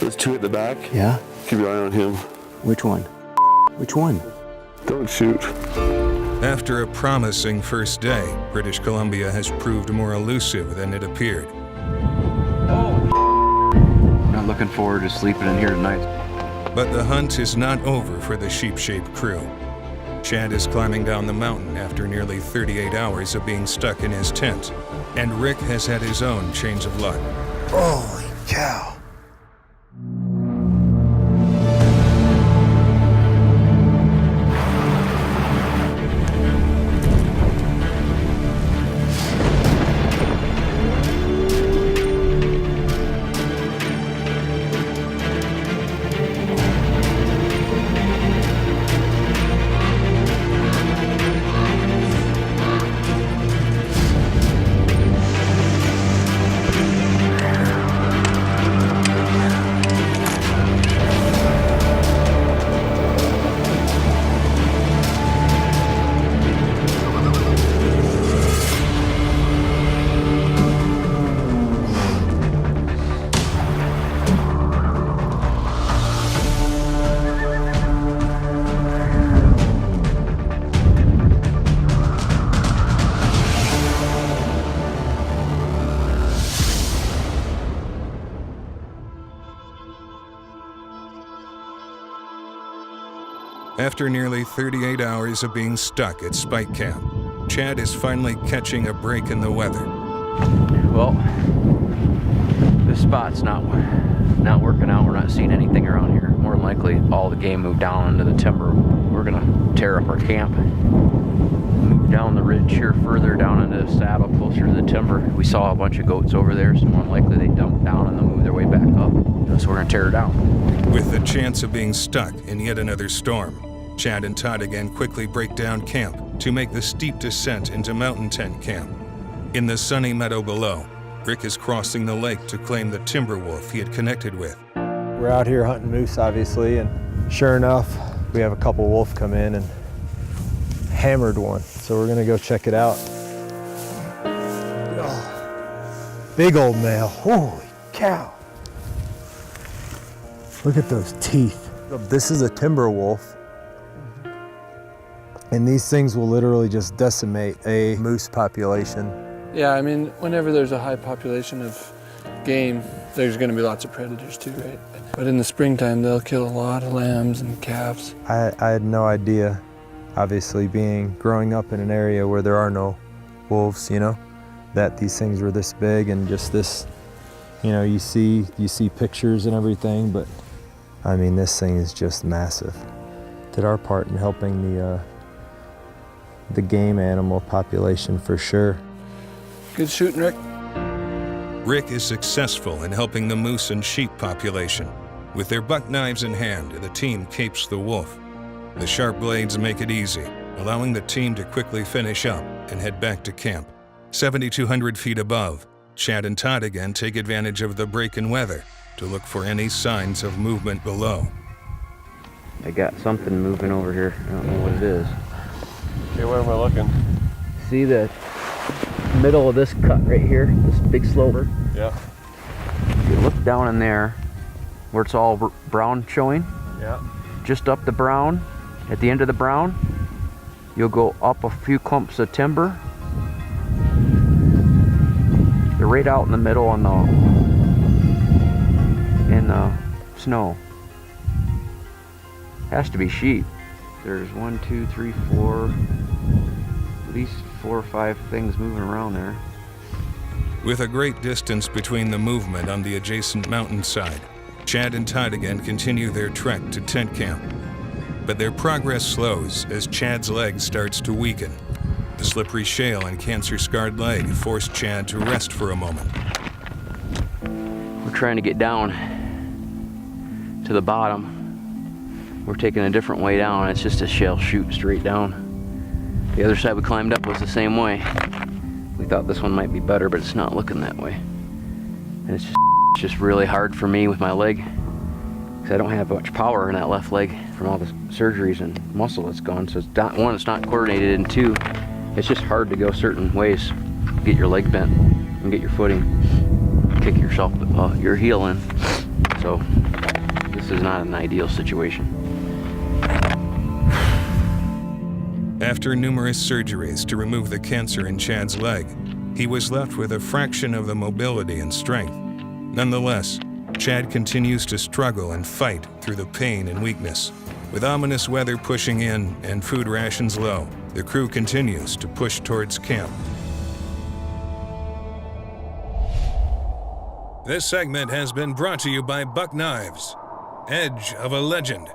There's two at the back. Yeah? Keep your eye on him. Which one? Which one? Don't shoot. After a promising first day, British Columbia has proved more elusive than it appeared. Not looking forward to sleeping in here tonight. But the hunt is not over for the sheep-shaped crew. Chad is climbing down the mountain after nearly 38 hours of being stuck in his tent, and Rick has had his own change of luck. Holy cow. After nearly 38 hours of being stuck at Spike Camp, Chad is finally catching a break in the weather. Well, this spot's not working out. We're not seeing anything around here. More than likely, all the game moved down into the timber. We're gonna tear up our camp, move down the ridge here further down into the saddle, closer to the timber. We saw a bunch of goats over there, so more than likely they dumped down and they'll move their way back up. So we're gonna tear it down. With the chance of being stuck in yet another storm, Chad and Todd again quickly break down camp to make the steep descent into Mountain Tent Camp. In the sunny meadow below, Rick is crossing the lake to claim the timber wolf he had connected with. We're out here hunting moose, obviously, and sure enough, we have a couple wolf come in and hammered one. So we're gonna go check it out. Oh, big old male, holy cow. Look at those teeth. This is a timber wolf. And these things will literally just decimate a moose population. Yeah, I mean, whenever there's a high population of game, there's going to be lots of predators too, right? But in the springtime, they'll kill a lot of lambs and calves. I had no idea, obviously growing up in an area where there are no wolves, you know, that these things were this big and just this, you know, you see pictures and everything, but I mean, this thing is just massive. Did our part in helping the game animal population for sure. Good shooting, Rick. Rick is successful in helping the moose and sheep population. With their buck knives in hand, the team capes the wolf. The sharp blades make it easy, allowing the team to quickly finish up and head back to camp. 7,200 feet above, Chad and Todd again take advantage of the break in weather to look for any signs of movement below. I got something moving over here. I don't know what it is. Okay, where am I looking? See the middle of this cut right here, this big slope? Yeah. If you look down in there, where it's all brown showing, Yeah. just up the brown, at the end of the brown, you'll go up a few clumps of timber. They're right out in the middle in the snow. Has to be sheep. There's 1, 2, 3, 4, at least 4 or 5 things moving around there. With a great distance between the movement on the adjacent mountainside, Chad and Todd again continue their trek to tent camp. But their progress slows as Chad's leg starts to weaken. The slippery shale and cancer-scarred leg force Chad to rest for a moment. We're trying to get down to the bottom. We're taking a different way down. It's just a shale chute straight down. The other side we climbed up was the same way. We thought this one might be better, but it's not looking that way. And it's just really hard for me with my leg, because I don't have much power in that left leg from all the surgeries and muscle that's gone. So it's not, one, it's not coordinated, and two, it's just hard to go certain ways, get your leg bent and get your footing, kick yourself, your heel in. So This is not an ideal situation. After numerous surgeries to remove the cancer in Chad's leg, he was left with a fraction of the mobility and strength. Nonetheless, Chad continues to struggle and fight through the pain and weakness. With ominous weather pushing in and food rations low, the crew continues to push towards camp. This segment has been brought to you by Buck Knives, Edge of a Legend.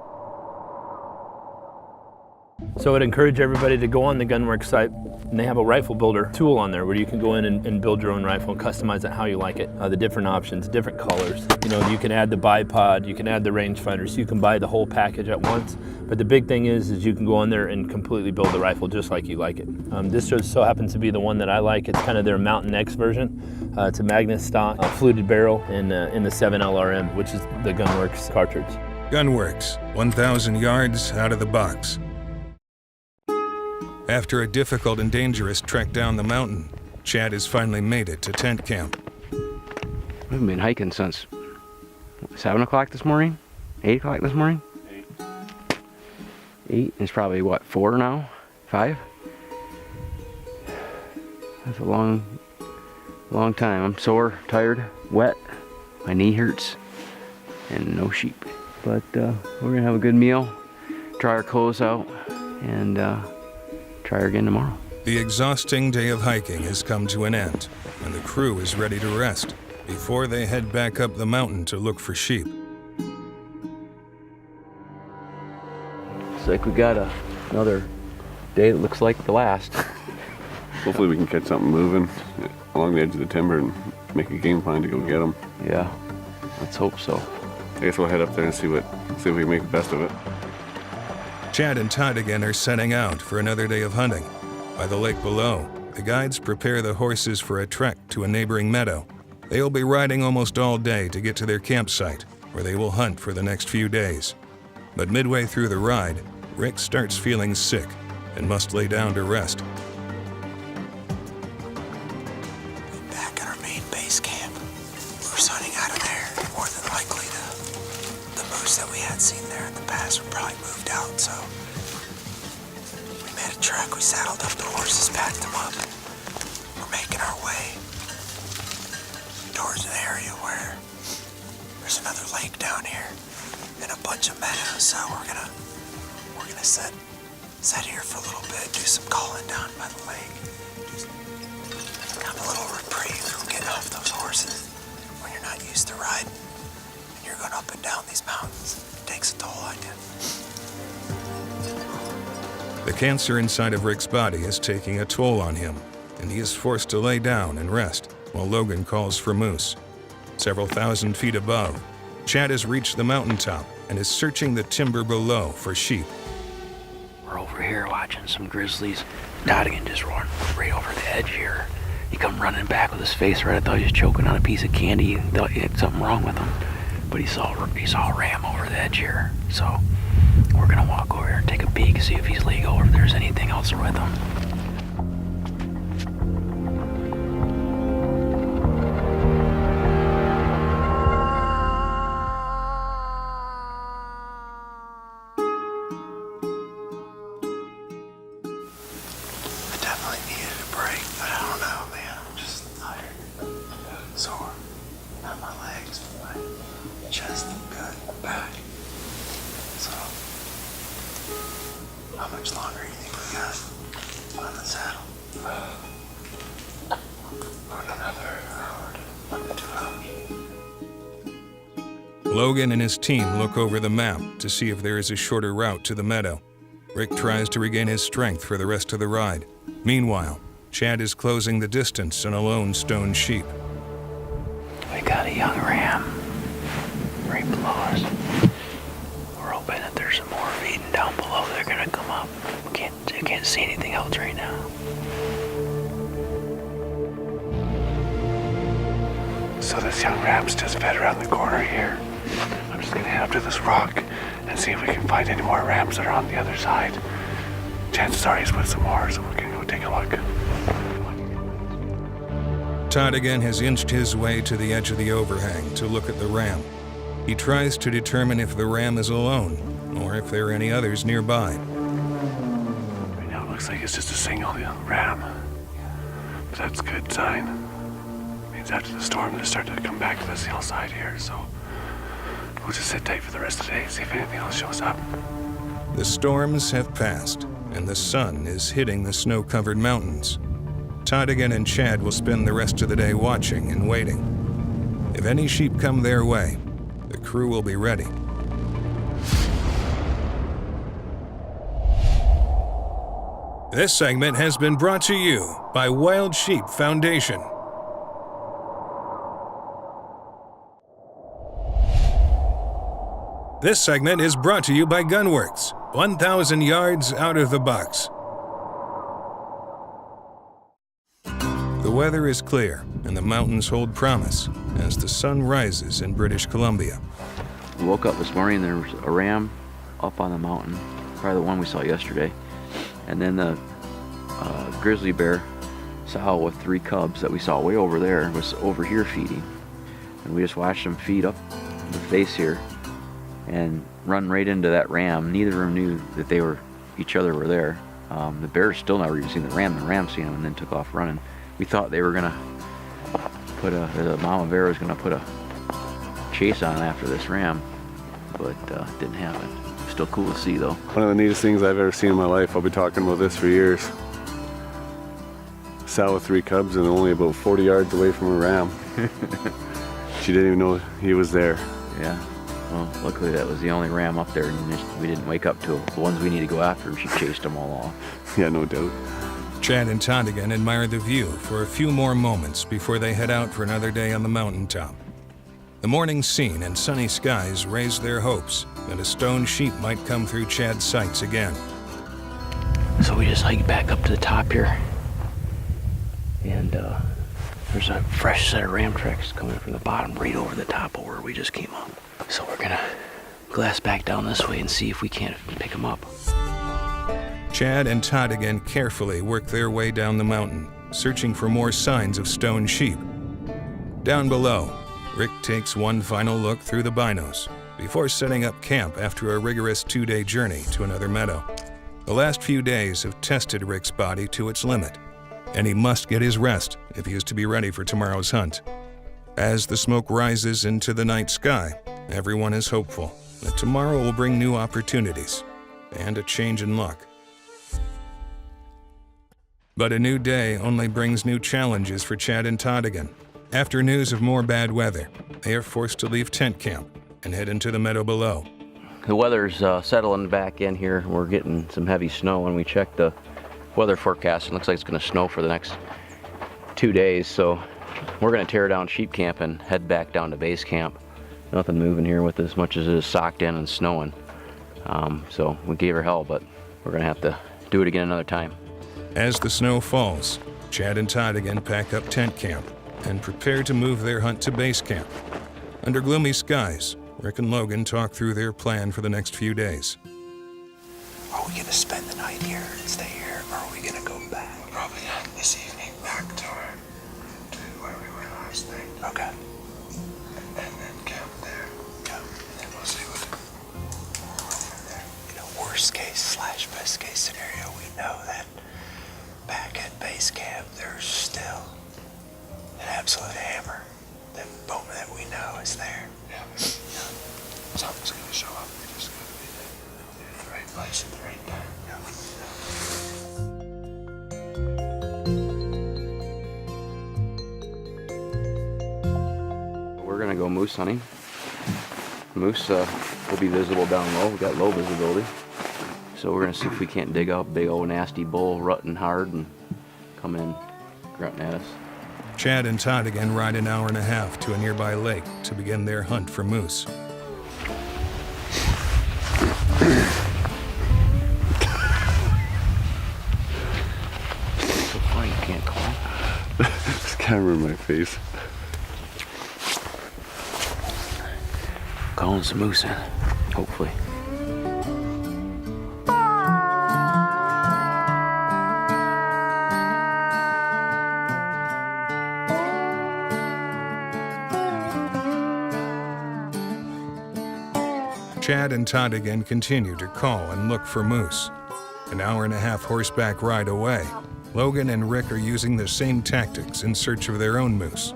So I'd encourage everybody to go on the Gunworks site, and they have a rifle builder tool on there where you can go in and build your own rifle and customize it how you like it. The different options, different colors. You know, you can add the bipod, you can add the rangefinders, you can buy the whole package at once. But the big thing is you can go on there and completely build the rifle just like you like it. This just so happens to be the one that I like. It's kind of their Mountain X version. It's a magnet stock, fluted barrel in the 7 LRM, which is the Gunworks cartridge. Gunworks, 1,000 yards out of the box. After a difficult and dangerous trek down the mountain, Chad has finally made it to tent camp. We've been hiking since 7 o'clock this morning? 8 o'clock this morning? 8? It's probably what, 4 now? 5? That's a long time. I'm sore, tired, wet. My knee hurts, and no sheep. But we're gonna have a good meal, dry our clothes out, and try her again tomorrow. The exhausting day of hiking has come to an end, and the crew is ready to rest before they head back up the mountain to look for sheep. Looks like we got another day that looks like the last. Hopefully we can catch something moving along the edge of the timber and make a game plan to go get them. Yeah, let's hope so. I guess we'll head up there and see if we can make the best of it. Chad and Todd again are setting out for another day of hunting. By the lake below, the guides prepare the horses for a trek to a neighboring meadow. They will be riding almost all day to get to their campsite, where they will hunt for the next few days. But midway through the ride, Rick starts feeling sick and must lay down to rest. Back at our main base camp. We're hunting out of there. More than likely the moose that we had seen there in the past were probably moved out, so we made a trek. We saddled up the horses, packed them up. We're making our way towards an area where there's another lake down here and a bunch of meadows, so we're gonna sit here for a little bit, do some calling down by the lake. Just have a little reprieve from getting off those horses when you're not used to riding and you're going up and down these mountains. It takes a toll on you. The cancer inside of Rick's body is taking a toll on him, and he is forced to lay down and rest while Logan calls for moose. Several thousand feet above, Chad has reached the mountaintop and is searching the timber below for sheep. We're over here watching some grizzlies. Dodigan just run right over the edge here. He come running back with his face right. I thought he was choking on a piece of candy. He thought he had something wrong with him. But he saw a ram over the edge here. So we're gonna walk over here and take a peek, see if he's legal or if there's anything else with him. How much longer do you think we got on the saddle? Another hour to 2 hours. Logan and his team look over the map to see if there is a shorter route to the meadow. Rick tries to regain his strength for the rest of the ride. Meanwhile, Chad is closing the distance on a lone stone sheep. We got a young ram right below us. We're hoping that there's some more feeding down below. They're gonna come up. I can't see anything else right now. So this young ram's just fed around the corner here. I'm just gonna head up to this rock and see if we can find any more rams that are on the other side. Chances are he's with some more, so we're gonna go take a look. Todd again has inched his way to the edge of the overhang to look at the ram. He tries to determine if the ram is alone or if there are any others nearby. Right now it looks like it's just a single ram. But that's a good sign. Means after the storm they'll start to come back to this hillside here, so we'll just sit tight for the rest of the day, see if anything else shows up. The storms have passed, and the sun is hitting the snow-covered mountains. Todigan and Chad will spend the rest of the day watching and waiting. If any sheep come their way, the crew will be ready. This segment has been brought to you by Wild Sheep Foundation. This segment is brought to you by Gunworks, 1,000 yards out of the box. The weather is clear, and the mountains hold promise as the sun rises in British Columbia. We woke up this morning, there was a ram up on the mountain, probably the one we saw yesterday. And then the grizzly bear sow with 3 cubs that we saw way over there was over here feeding. And we just watched them feed up the face here and run right into that ram. Neither of them knew that each other were there. The bear still never even seen the ram seen them and then took off running. We thought they were gonna the mama bear was gonna put a chase on after this ram, but it didn't happen. Still cool to see though. One of the neatest things I've ever seen in my life. I'll be talking about this for years. Sow with 3 cubs and only about 40 yards away from a ram. She didn't even know he was there. Yeah. Well, luckily that was the only ram up there, and we didn't wake up to the ones we need to go after. She chased them all off. Yeah, no doubt. Chad and Todigan admire the view for a few more moments before they head out for another day on the mountaintop. The morning scene and sunny skies raise their hopes that a stone sheep might come through Chad's sights again. So we just hiked back up to the top here, and there's a fresh set of ram tracks coming from the bottom right over the top of where we just came up. So we're gonna glass back down this way and see if we can't pick them up. Chad and Todigan carefully work their way down the mountain, searching for more signs of stone sheep. Down below, Rick takes one final look through the binos before setting up camp after a rigorous 2-day journey to another meadow. The last few days have tested Rick's body to its limit, and he must get his rest if he is to be ready for tomorrow's hunt. As the smoke rises into the night sky, everyone is hopeful that tomorrow will bring new opportunities and a change in luck. But a new day only brings new challenges for Chad and Todigan. After news of more bad weather, they are forced to leave tent camp and head into the meadow below. The weather's settling back in here. We're getting some heavy snow, and we checked the weather forecast. It looks like it's going to snow for the next 2 days, so we're going to tear down sheep camp and head back down to base camp. Nothing moving here with as much as it is socked in and snowing. So we gave her hell, but we're going to have to do it again another time. As the snow falls, Chad and Todigan pack up tent camp and prepare to move their hunt to base camp. Under gloomy skies, Rick and Logan talk through their plan for the next few days. Are we gonna spend the night here and stay here, or are we gonna go back? Probably this evening back to where we were last night. Okay. And then camp there. Yeah. And then we'll see what from there. You know, worst case / best case scenario, we know that back at base camp there's still an absolute hammer. That boat that we know is there. Yeah. Something's gonna show up. We just gotta be there at the right place at the right time. We're gonna go moose hunting. Moose will be visible down low. We got low visibility. So we're gonna see if we can't dig out a big old nasty bull rutting hard and come in grunting at us. Chad and Todigan ride an hour and a half to a nearby lake to begin their hunt for moose. So funny, you can't call. This camera in my face. Calling some moose in, hopefully. Chad and Todd again continue to call and look for moose. An hour-and-a-half horseback ride away, Logan and Rick are using the same tactics in search of their own moose.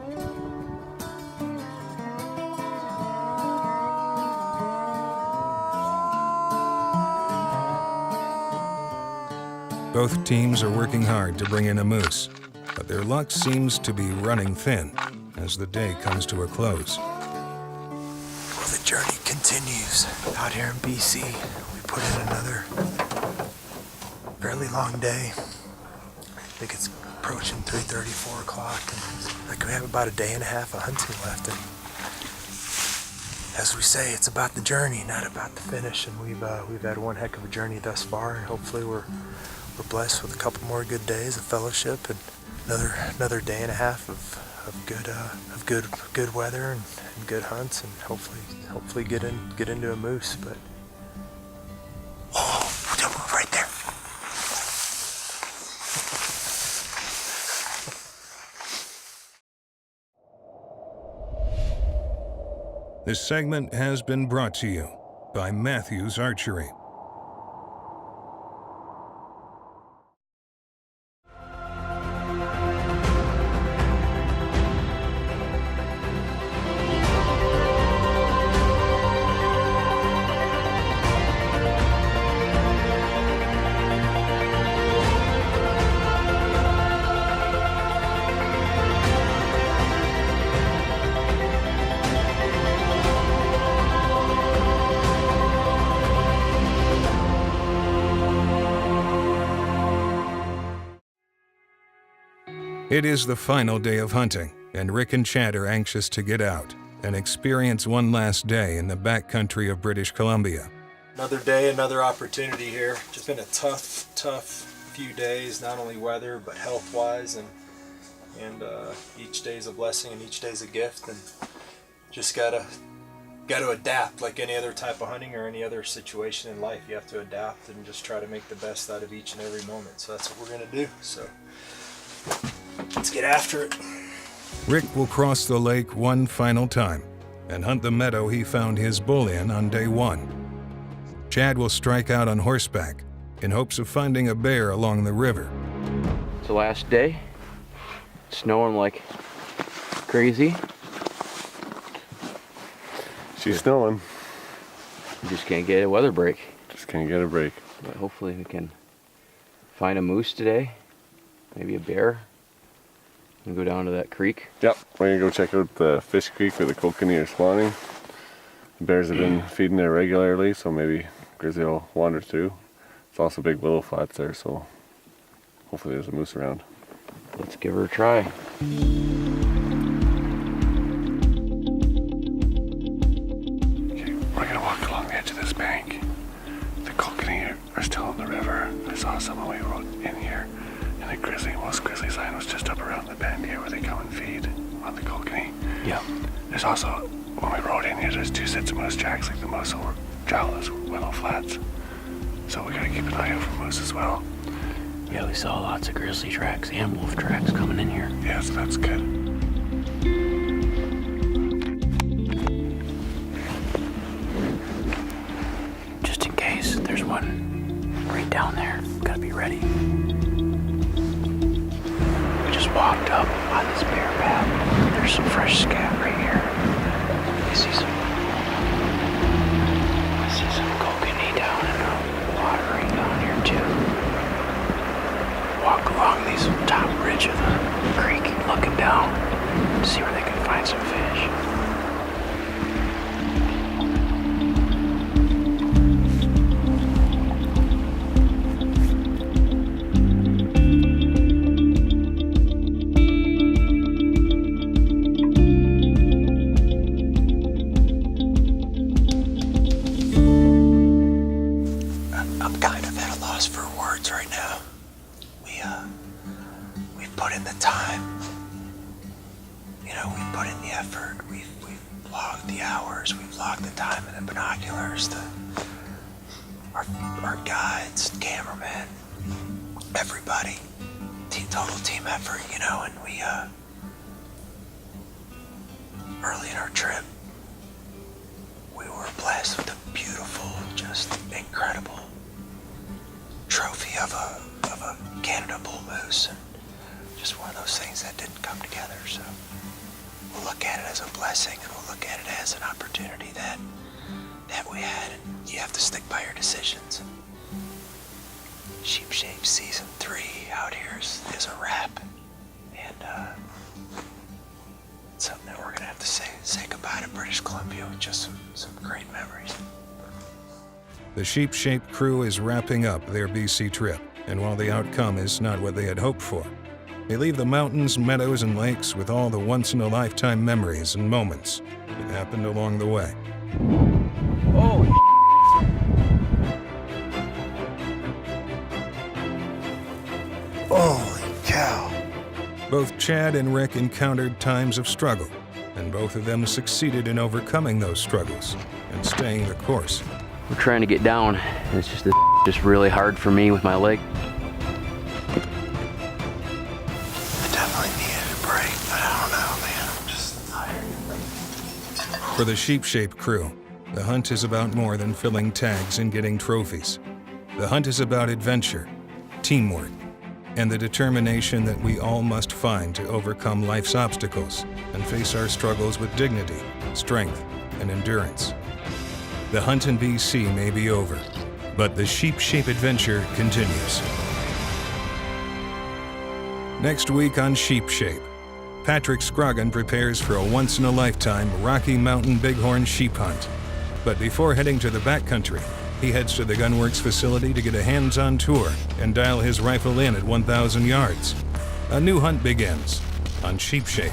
Both teams are working hard to bring in a moose, but their luck seems to be running thin as the day comes to a close. Well, the journey continues out here in BC. We put in another fairly long day. I think it's approaching 3:30, 4 o'clock. Like we have about a day and a half of hunting left. And as we say, it's about the journey, not about the finish. And we've had one heck of a journey thus far, and hopefully we're blessed with a couple more good days of fellowship and another day and a half of good weather and good hunts, and hopefully get into a moose. But don't move right there. This segment has been brought to you by Matthews Archery. It is the final day of hunting, and Rick and Chad are anxious to get out and experience one last day in the backcountry of British Columbia. Another day, another opportunity here. Just been a tough few days, not only weather, but health-wise, and each day's a blessing and each day's a gift, and just gotta adapt like any other type of hunting or any other situation in life. You have to adapt and just try to make the best out of each and every moment. So that's what we're gonna do. So let's get after it. Rick will cross the lake one final time and hunt the meadow he found his bull in on day one. Chad will strike out on horseback in hopes of finding a bear along the river. It's the last day. It's snowing like crazy. She's snowing. You just can't get a weather break. Just can't get a break. But hopefully we can find a moose today. Maybe a bear. And go down to that creek. Yep, we're gonna go check out the fish creek where the kokanee are spawning. The bears have been feeding there regularly, so maybe grizzly will wander through. It's also big willow flats there, so hopefully there's a moose around. Let's give her a try. Okay, we're gonna walk along the edge of this bank. The kokanee are still in the river. I saw some when we rode in here. And the most grizzly sign was just up around the bend here where they come and feed on the kokanee. Yeah. There's also, when we rode in here, there's 2 sets of moose tracks, like the moose over Jowla's willow flats. So we gotta keep an eye out for moose as well. Yeah, we saw lots of grizzly tracks and wolf tracks coming in here. Yeah, so that's good. Just in case, there's one right down there. Gotta be ready. We just walked up on this bear path. There's some fresh scat right here. I see some kokanee down in the water right down here too. Walk along these top ridge of the creek, looking down to see where they can find some fish. I'm kind of at a loss for words right now. We've put in the time. You know, we've put in the effort. We've logged the hours. We've logged the time in the binoculars. Our guides, cameramen, everybody. Total team effort, you know, and we early in our trip, we were blessed with a beautiful have to stick by your decisions. Sheep Shape Season 3 out here is a wrap. And it's something that we're gonna have to say goodbye to British Columbia with just some great memories. The Sheep Shape crew is wrapping up their BC trip, and while the outcome is not what they had hoped for, they leave the mountains, meadows, and lakes with all the once-in-a-lifetime memories and moments that happened along the way. Oh, Holy cow. Both Chad and Rick encountered times of struggle, and both of them succeeded in overcoming those struggles and staying the course. we're trying to get down, and it's just really hard for me with my leg. I definitely needed a break, but I don't know, man. I'm just tired. For the Sheep Shape crew, the hunt is about more than filling tags and getting trophies. The hunt is about adventure, teamwork, and the determination that we all must find to overcome life's obstacles and face our struggles with dignity, strength, and endurance. The hunt in BC may be over, but the Sheep Shape adventure continues. Next week on Sheep Shape, Patrick Scroggin prepares for a once-in-a-lifetime Rocky Mountain Bighorn sheep hunt. But before heading to the backcountry, he heads to the Gunworks facility to get a hands-on tour and dial his rifle in at 1,000 yards. A new hunt begins on Sheep Shape.